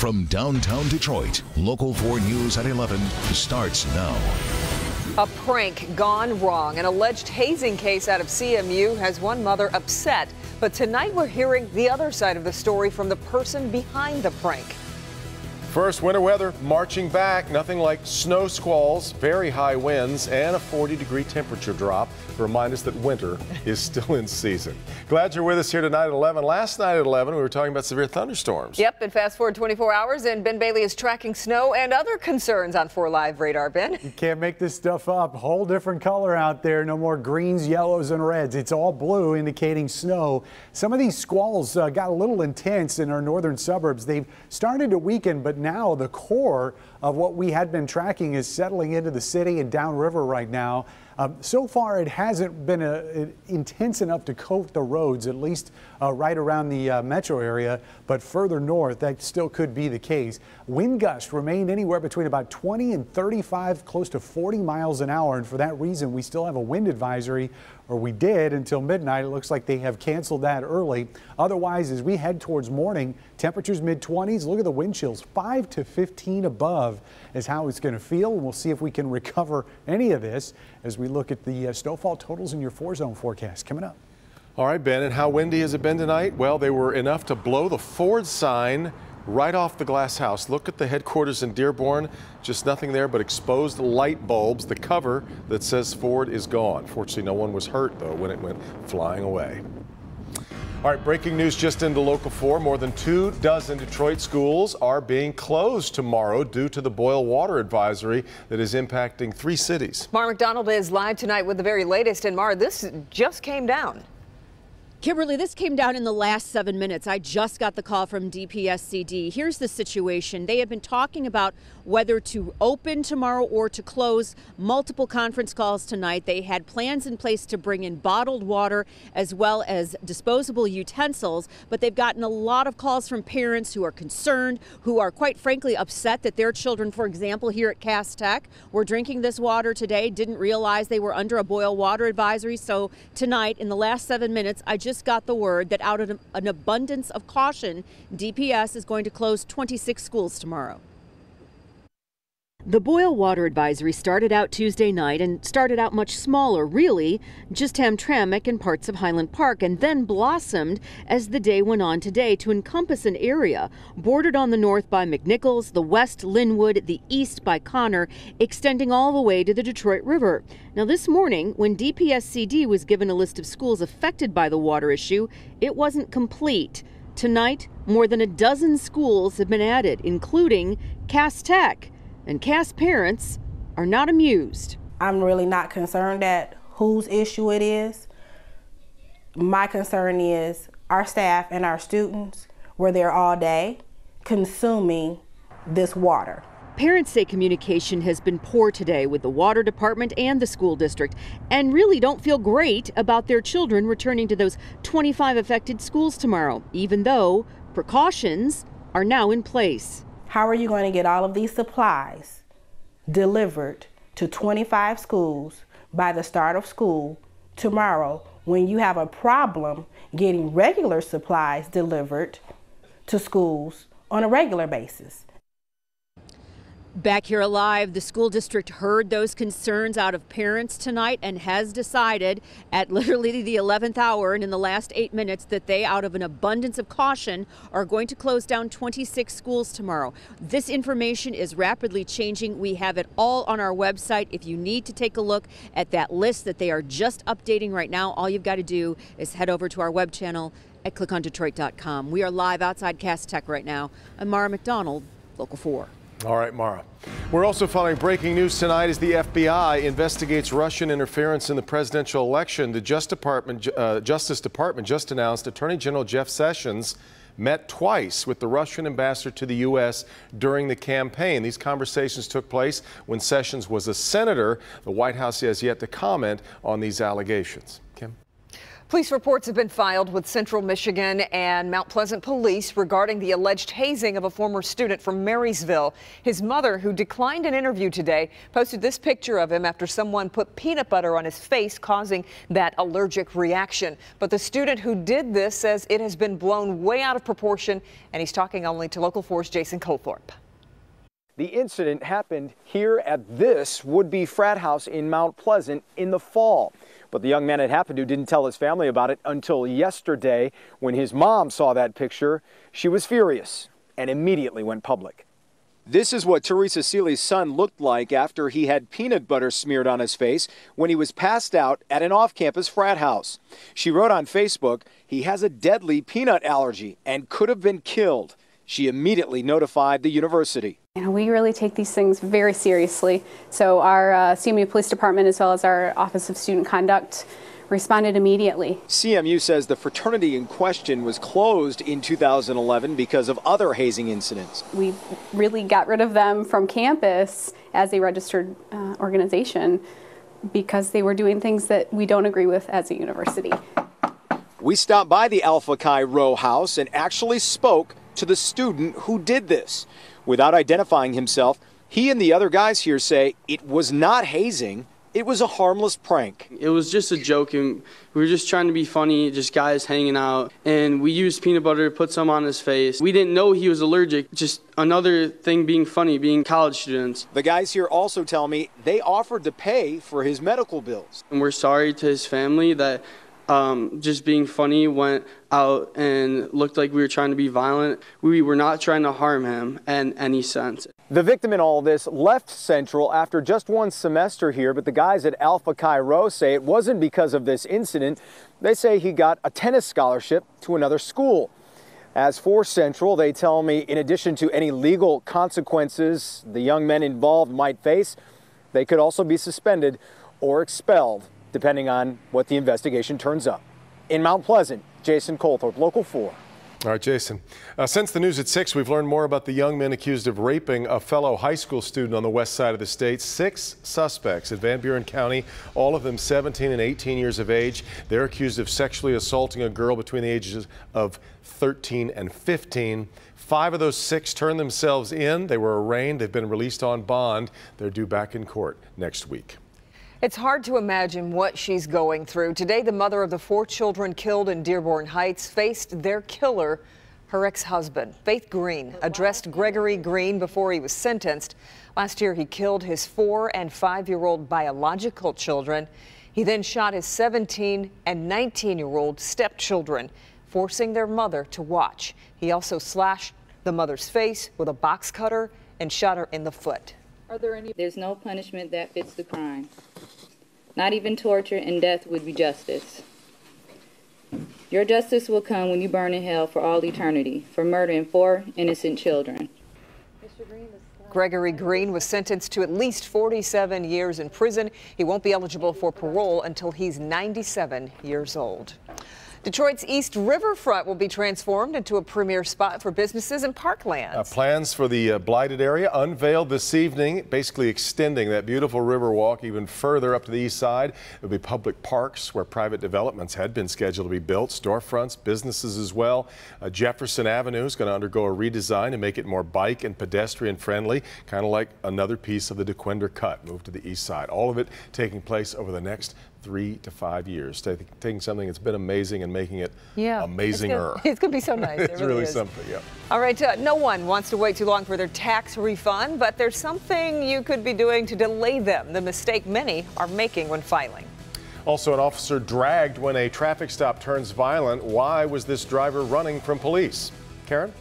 From downtown Detroit, Local 4 News at 11 starts now. A prank gone wrong. An alleged hazing case out of CMU has one mother upset. But tonight we're hearing the other side of the story from the person behind the prank. First, winter weather marching back. Nothing like snow squalls, very high winds, and a 40-degree temperature drop to remind us that winter is still in season. Glad you're with us here tonight at 11. Last night at 11, we were talking about severe thunderstorms. Yep, and fast forward 24 hours, and Ben Bailey is tracking snow and other concerns on 4 Live radar. Ben? You can't make this stuff up. Whole different color out there. No more greens, yellows, and reds. It's all blue, indicating snow. Some of these squalls got a little intense in our northern suburbs. They've started to weaken, but now the core of what we had been tracking is settling into the city and downriver right now. So far, it hasn't been intense enough to coat the roads, at least right around the metro area, but further north, that still could be the case. Wind gusts remain anywhere between about 20 and 35, close to 40 miles an hour, and for that reason, we still have a wind advisory, or we did until midnight. It looks like they have canceled that early. Otherwise, as we head towards morning, temperatures mid-20s. Look at the wind chills, 5 to 15 above is how it's going to feel, and we'll see if we can recover any of this as we look at the snowfall totals in your 4-zone forecast coming up. All right, Ben, and how windy has it been tonight? Well, they were enough to blow the Ford sign right off the glass house. Look at the headquarters in Dearborn. Just nothing there but exposed light bulbs. The cover that says Ford is gone. Fortunately, no one was hurt, though, when it went flying away. All right, breaking news just into Local 4. More than 24 Detroit schools are being closed tomorrow due to the boil water advisory that is impacting 3 cities. Mara McDonald is live tonight with the very latest. And Mara, this just came down. Kimberly, this came down in the last 7 minutes. I just got the call from DPSCD. Here's the situation. They have been talking about whether to open tomorrow or to close. Multiple conference calls tonight. They had plans in place to bring in bottled water as well as disposable utensils, but they've gotten a lot of calls from parents who are concerned, who are quite frankly upset that their children, for example, here at Cass Tech, were drinking this water today, didn't realize they were under a boil water advisory. So tonight, in the last 7 minutes, I just got the word that out of an abundance of caution, DPS is going to close 26 schools tomorrow. The boil water advisory started out Tuesday night and started out much smaller, really, just Hamtramck and parts of Highland Park, and then blossomed as the day went on today to encompass an area bordered on the north by McNichols, the west Linwood, the east by Connor, extending all the way to the Detroit River. Now this morning, when DPSCD was given a list of schools affected by the water issue, it wasn't complete. Tonight, more than a dozen schools have been added, including Cass Tech. And Cass parents are not amused. I'm really not concerned at whose issue it is. My concern is our staff and our students were there all day consuming this water. Parents say communication has been poor today with the water department and the school district, and really don't feel great about their children returning to those 25 affected schools tomorrow, even though precautions are now in place. How are you going to get all of these supplies delivered to 25 schools by the start of school tomorrow when you have a problem getting regular supplies delivered to schools on a regular basis? Back here alive, the school district heard those concerns out of parents tonight and has decided at literally the 11th hour and in the last 8 minutes that they, out of an abundance of caution, are going to close down 26 schools tomorrow. This information is rapidly changing. We have it all on our website. If you need to take a look at that list that they are just updating right now, all you've got to do is head over to our web channel at clickondetroit.com. We are live outside Cass Tech right now. I'm Mara McDonald, Local 4. All right, Mara. We're also following breaking news tonight as the FBI investigates Russian interference in the presidential election. The Justice Department just announced Attorney General Jeff Sessions met twice with the Russian ambassador to the U.S. during the campaign. These conversations took place when Sessions was a senator. The White House has yet to comment on these allegations. Kim? Police reports have been filed with Central Michigan and Mount Pleasant police regarding the alleged hazing of a former student from Marysville. His mother, who declined an interview today, posted this picture of him after someone put peanut butter on his face, causing that allergic reaction. But the student who did this says it has been blown way out of proportion, and he's talking only to Local 4's Jason Colthorpe. The incident happened here at this would-be frat house in Mount Pleasant in the fall. But the young man it happened to didn't tell his family about it until yesterday. When his mom saw that picture, she was furious and immediately went public. This is what Teresa Seeley's son looked like after he had peanut butter smeared on his face when he was passed out at an off-campus frat house. She wrote on Facebook, "He has a deadly peanut allergy and could have been killed." She immediately notified the university. We really take these things very seriously. So our CMU Police Department, as well as our Office of Student Conduct, responded immediately. CMU says the fraternity in question was closed in 2011 because of other hazing incidents. We really got rid of them from campus as a registered organization because they were doing things that we don't agree with as a university. We stopped by the Alpha Chi row house and actually spoke to the student who did this. Without identifying himself, he and the other guys here say it was not hazing, it was a harmless prank. It was just a joke, and we were just trying to be funny, just guys hanging out. And we used peanut butter to put some on his face. We didn't know he was allergic, just another thing being funny, being college students. The guys here also tell me they offered to pay for his medical bills. And we're sorry to his family that just being funny went out and looked like we were trying to be violent. We were not trying to harm him in any sense. The victim in all this left Central after just one semester here, but the guys at Alpha Chi Rho say it wasn't because of this incident. They say he got a tennis scholarship to another school. As for Central, they tell me in addition to any legal consequences the young men involved might face, they could also be suspended or expelled, depending on what the investigation turns up. In Mount Pleasant, Jason Colthorpe, Local 4. All right, Jason. Since the news at 6, we've learned more about the young men accused of raping a fellow high school student on the west side of the state. 6 suspects in Van Buren County, all of them 17 and 18 years of age. They're accused of sexually assaulting a girl between the ages of 13 and 15. 5 of those 6 turned themselves in. They were arraigned. They've been released on bond. They're due back in court next week. It's hard to imagine what she's going through. Today, the mother of the 4 children killed in Dearborn Heights faced their killer, her ex-husband. Faith Green addressed Gregory Green before he was sentenced. Last year, he killed his 4- and 5-year-old biological children. He then shot his 17- and 19-year-old stepchildren, forcing their mother to watch. He also slashed the mother's face with a box cutter and shot her in the foot. There's no punishment that fits the crime. Not even torture and death would be justice. Your justice will come when you burn in hell for all eternity for murdering 4 innocent children. Gregory Green was sentenced to at least 47 years in prison. He won't be eligible for parole until he's 97 years old. Detroit's East Riverfront will be transformed into a premier spot for businesses and parklands. Plans for the blighted area unveiled this evening, basically extending that beautiful river walk even further up to the east side. There'll be public parks where private developments had been scheduled to be built, storefronts, businesses as well. Jefferson Avenue is going to undergo a redesign to make it more bike and pedestrian friendly, kind of like another piece of the DeQuinder Cut moved to the east side. All of it taking place over the next 3 to 5 years, taking something that's been amazing and making it amazinger. It's going to be so nice. It's really something, yeah. All right, no one wants to wait too long for their tax refund, but there's something you could be doing to delay them, the mistake many are making when filing. Also, an officer dragged when a traffic stop turns violent. Why was this driver running from police? Karen?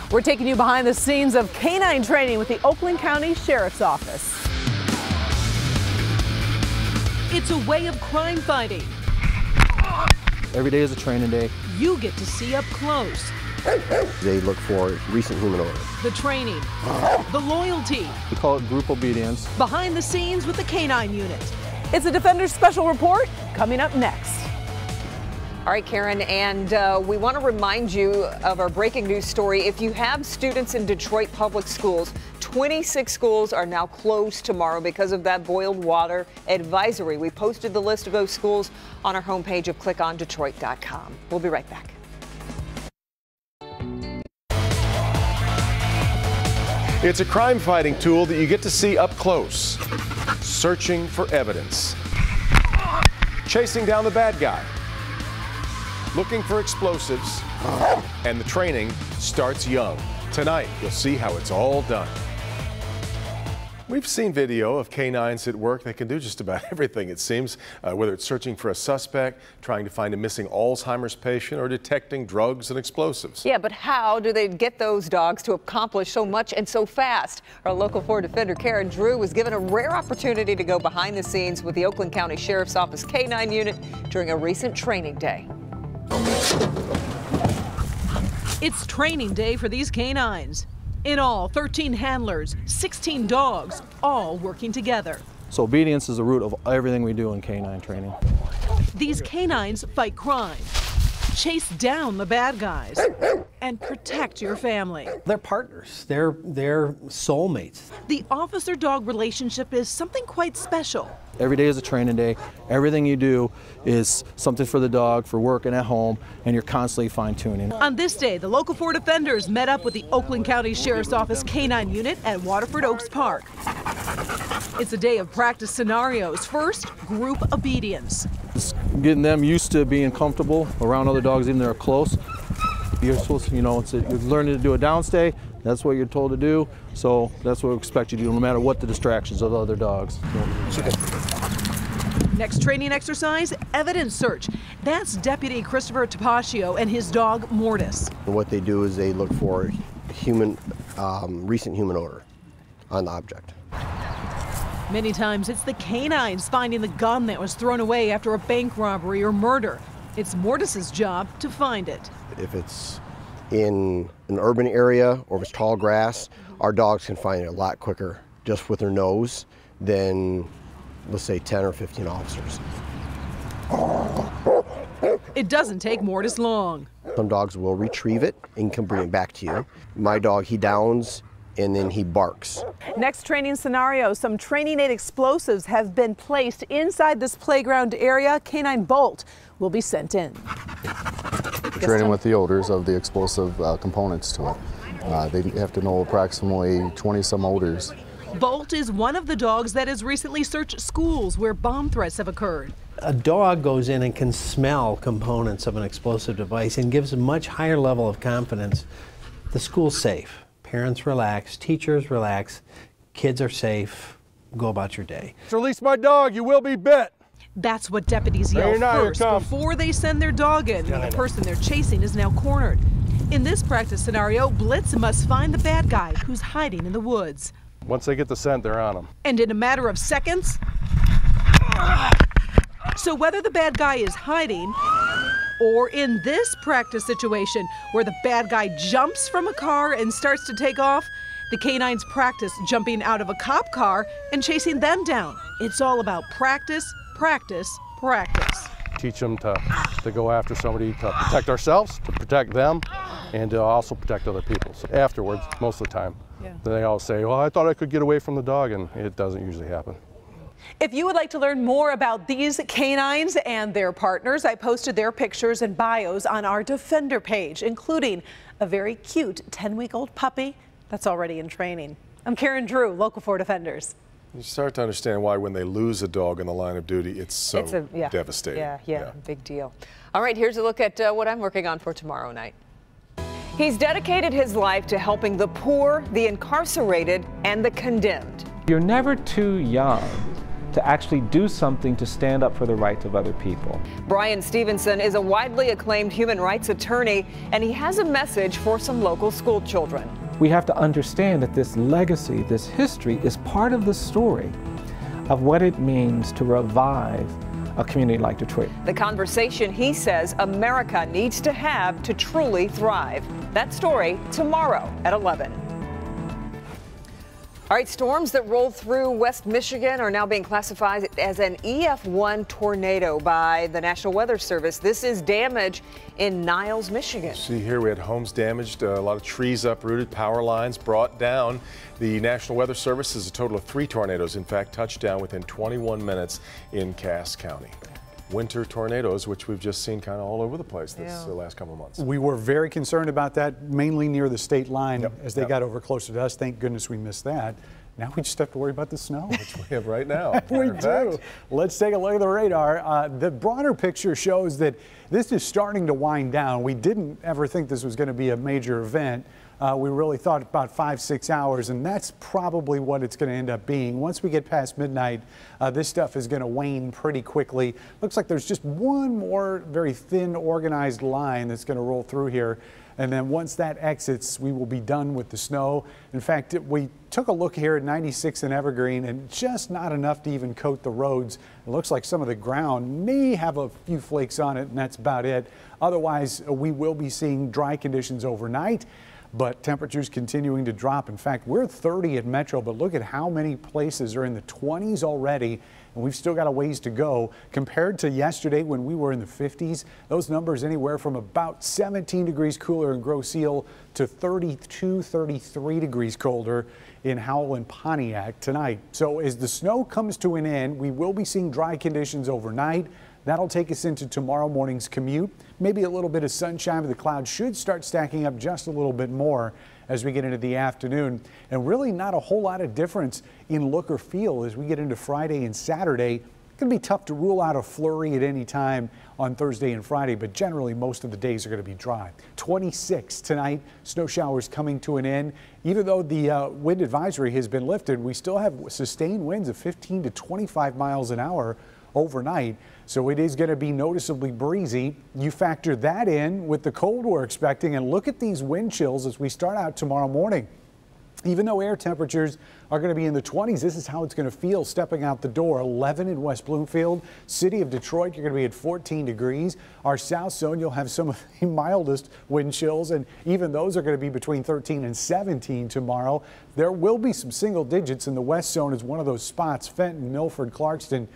We're taking you behind the scenes of canine training with the Oakland County Sheriff's Office. It's a way of crime fighting. Every day is a training day. You get to see up close. They look for recent human odor. The training, the loyalty. We call it group obedience. Behind the scenes with the canine unit. It's a Defender's Special Report coming up next. All right, Karen, and we want to remind you of our breaking news story. If you have students in Detroit public schools, 26 schools are now closed tomorrow because of that boiled water advisory. We posted the list of those schools on our homepage of clickondetroit.com. We'll be right back. It's a crime-fighting tool that you get to see up close. Searching for evidence. Chasing down the bad guy. Looking for explosives. And the training starts young. Tonight, you'll see how it's all done. We've seen video of canines at work. They can do just about everything, it seems, whether it's searching for a suspect, trying to find a missing Alzheimer's patient, or detecting drugs and explosives. Yeah, but how do they get those dogs to accomplish so much and so fast? Our Local 4 defender, Karen Drew, was given a rare opportunity to go behind the scenes with the Oakland County Sheriff's Office K-9 unit during a recent training day. It's training day for these canines. In all, 13 handlers, 16 dogs, all working together. So obedience is the root of everything we do in canine training. These canines fight crime, chase down the bad guys, and protect your family. They're partners. They're soulmates. The officer-dog relationship is something quite special. Every day is a training day. Everything you do is something for the dog, for work and at home, and you're constantly fine-tuning. On this day, the Local 4 defenders met up with the Oakland County Sheriff's Office K-9 unit at Waterford Oaks Park. It's a day of practice scenarios. First, group obedience. Just getting them used to being comfortable around other dogs, even if they're close. You're supposed to, you're learning to do a downstay. That's what you're told to do. So that's what we expect you to do, no matter what the distractions of the other dogs. Next training exercise, evidence search. That's Deputy Christopher Tapaccio and his dog, Mortis. What they do is they look for recent human odor on the object. Many times it's the canines finding the gun that was thrown away after a bank robbery or murder. It's Mortis's job to find it. If it's in an urban area or if it's tall grass, our dogs can find it a lot quicker just with their nose than, let's say, 10 or 15 officers. It doesn't take Mortis long. Some dogs will retrieve it and can bring it back to you. My dog, he downs and then he barks. Next training scenario, some training aid explosives have been placed inside this playground area. K-9 Bolt will be sent in. Training with the odors of the explosive components to it. They have to know approximately 20-some odors. Bolt is one of the dogs that has recently searched schools where bomb threats have occurred. A dog goes in and can smell components of an explosive device and gives a much higher level of confidence. The school's safe. Parents relax, teachers relax, kids are safe. Go about your day. Release my dog, you will be bit. That's what deputies yell first before they send their dog in when the person they're chasing is now cornered. In this practice scenario, Blitz must find the bad guy who's hiding in the woods. Once they get the scent, they're on them. And in a matter of seconds, so whether the bad guy is hiding or in this practice situation where the bad guy jumps from a car and starts to take off, the canines practice jumping out of a cop car and chasing them down. It's all about practice, practice, practice. Teach them to go after somebody, to protect ourselves, to protect them, and to also protect other people. So afterwards, most of the time, they all say, well, I thought I could get away from the dog, and it doesn't usually happen. If you would like to learn more about these canines and their partners, I posted their pictures and bios on our Defender page, including a very cute 10-week-old puppy that's already in training. I'm Karen Drew, Local 4 Defenders. You start to understand why when they lose a dog in the line of duty, it's so devastating. Yeah, big deal. All right, here's a look at what I'm working on for tomorrow night. He's dedicated his life to helping the poor, the incarcerated, and the condemned. You're never too young to actually do something to stand up for the rights of other people. Brian Stevenson is a widely acclaimed human rights attorney, and he has a message for some local school children. We have to understand that this legacy, this history, is part of the story of what it means to revive a community like Detroit. The conversation he says America needs to have to truly thrive. That story tomorrow at 11. All right, storms that rolled through West Michigan are now being classified as an EF1 tornado by the National Weather Service. This is damage in Niles, Michigan. See here, we had homes damaged, a lot of trees uprooted, power lines brought down. The National Weather Service says a total of 3 tornadoes, in fact, touched down within 21 minutes in Cass County. Winter tornadoes, which we've just seen kind of all over the place this last couple of months. We were very concerned about that, mainly near the state line as they got over closer to us. Thank goodness we missed that. Now we just have to worry about the snow. Which we have right now. We do. Let's take a look at the radar. The broader picture shows that this is starting to wind down. We didn't ever think this was going to be a major event. We really thought about 5-6 hours, and that's probably what it's going to end up being. Once we get past midnight, this stuff is going to wane pretty quickly. Looks like there's just one more very thin, organized line that's going to roll through here. And then once that exits, we will be done with the snow. In fact, we took a look here at 96 and Evergreen, and just not enough to even coat the roads. It looks like some of the ground may have a few flakes on it, and that's about it. Otherwise, we will be seeing dry conditions overnight, but temperatures continuing to drop. In fact, we're 30 at Metro, but look at how many places are in the 20s already, and we've still got a ways to go. Compared to yesterday when we were in the 50s, those numbers anywhere from about 17 degrees cooler in Grosse Ile to 32, 33 degrees colder in Howell and Pontiac tonight. So as the snow comes to an end, we will be seeing dry conditions overnight. That'll take us into tomorrow morning's commute. Maybe a little bit of sunshine, but the clouds should start stacking up just a little bit more as we get into the afternoon. And really not a whole lot of difference in look or feel as we get into Friday and Saturday. It's going to be tough to rule out a flurry at any time on Thursday and Friday, but generally most of the days are going to be dry. 26 tonight, snow showers coming to an end. Even though the wind advisory has been lifted, we still have sustained winds of 15 to 25 miles an hour overnight, so it is going to be noticeably breezy. You factor that in with the cold we're expecting, and look at these wind chills as we start out tomorrow morning. Even though air temperatures are going to be in the 20s, this is how it's going to feel stepping out the door. 11 in West Bloomfield. City of Detroit, you're going to be at 14 degrees. Our south zone, you'll have some of the mildest wind chills, and even those are going to be between 13 and 17 tomorrow. There will be some single digits in the west zone is one of those spots. Fenton, Milford, Clarkston,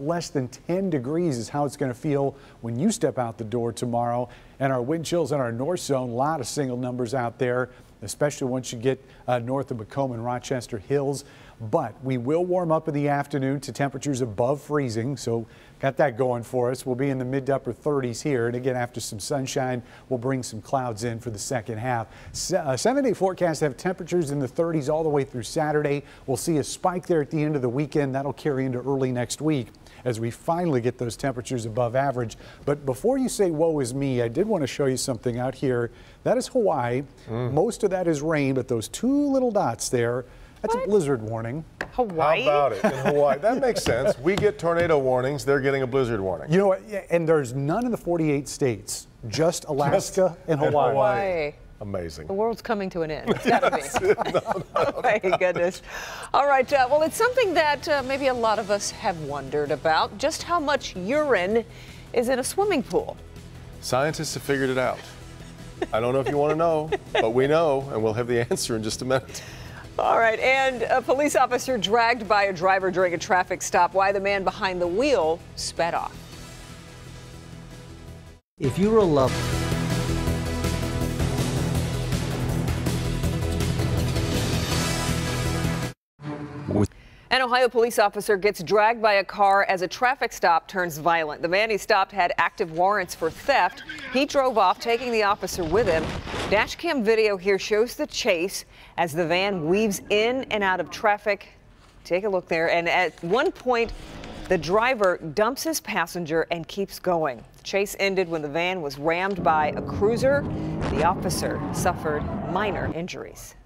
less than 10 degrees is how it's going to feel when you step out the door tomorrow. And our wind chills in our north zone, a lot of single numbers out there, especially once you get north of Macomb and Rochester Hills. But we will warm up in the afternoon to temperatures above freezing, so got that going for us. We'll be in the mid to upper 30s here, and again, after some sunshine, we'll bring some clouds in for the second half. 7-day forecast have temperatures in the 30s all the way through Saturday. We'll see a spike there at the end of the weekend. That'll carry into early next week as we finally get those temperatures above average. But before you say woe is me, I did want to show you something out here. That is Hawaii. Most of that is rain, but those 2 little dots there, that's a blizzard warning. Hawaii? How about it? In Hawaii. That makes sense. We get tornado warnings. They're getting a blizzard warning. You know what? And there's none in the 48 states, just Alaska and Hawaii. Amazing. The world's coming to an end. It's got to be. Oh, my goodness. All right. Well, it's something that maybe a lot of us have wondered about, just how much urine is in a swimming pool. Scientists have figured it out. I don't know if you want to know, but we know, and we'll have the answer in just a minute. All right, and a police officer dragged by a driver during a traffic stop. Why the man behind the wheel sped off. If you were a lover, An Ohio police officer gets dragged by a car as a traffic stop turns violent. The man he stopped had active warrants for theft. He drove off, taking the officer with him. Dashcam video here shows the chase as the van weaves in and out of traffic. Take a look there. And at one point, the driver dumps his passenger and keeps going. The chase ended when the van was rammed by a cruiser. The officer suffered minor injuries.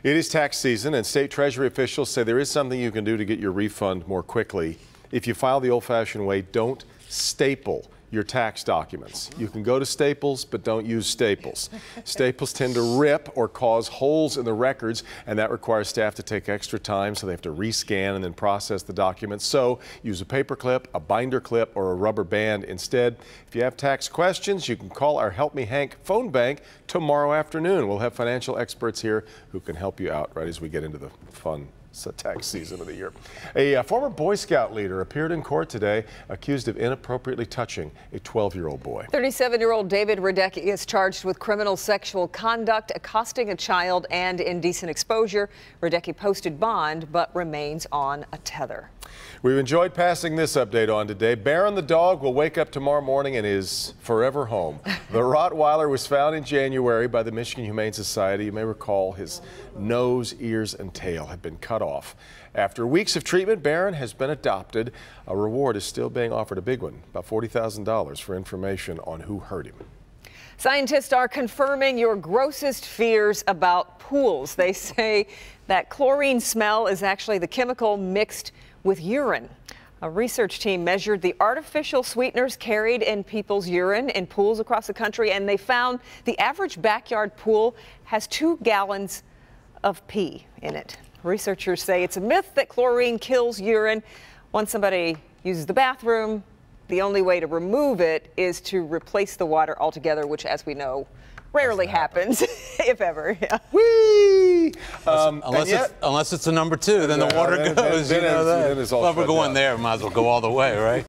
It is tax season, and state treasury officials say there is something you can do to get your refund more quickly. If you file the old-fashioned way, don't staple your tax documents. You can go to Staples, but don't use Staples. Staples tend to rip or cause holes in the records, and that requires staff to take extra time, so they have to rescan and then process the documents. So use a paper clip, a binder clip, or a rubber band instead. If you have tax questions, you can call our Help Me Hank phone bank tomorrow afternoon. We'll have financial experts here who can help you out right as we get into the fun It's a tax season of the year. A former Boy Scout leader appeared in court today accused of inappropriately touching a 12-year-old boy. 37-year-old David Radecki is charged with criminal sexual conduct, accosting a child, and indecent exposure. Radecki posted bond but remains on a tether. We've enjoyed passing this update on today. Baron the dog will wake up tomorrow morning and is forever home. The Rottweiler was found in January by the Michigan Humane Society. You may recall his nose, ears, and tail had been cut off. After weeks of treatment, Baron has been adopted. A reward is still being offered, a big one, about $40,000 for information on who hurt him. Scientists are confirming your grossest fears about pools. They say that chlorine smell is actually the chemical mixed with urine. A research team measured the artificial sweeteners carried in people's urine in pools across the country, and they found the average backyard pool has 2 gallons of pee in it. Researchers say it's a myth that chlorine kills urine. Once somebody uses the bathroom, the only way to remove it is to replace the water altogether, which, as we know, rarely happens, if ever. Yeah. Whee! Unless it's a number 2, then the water goes. Well, if we're going there, might as well go all the way, right?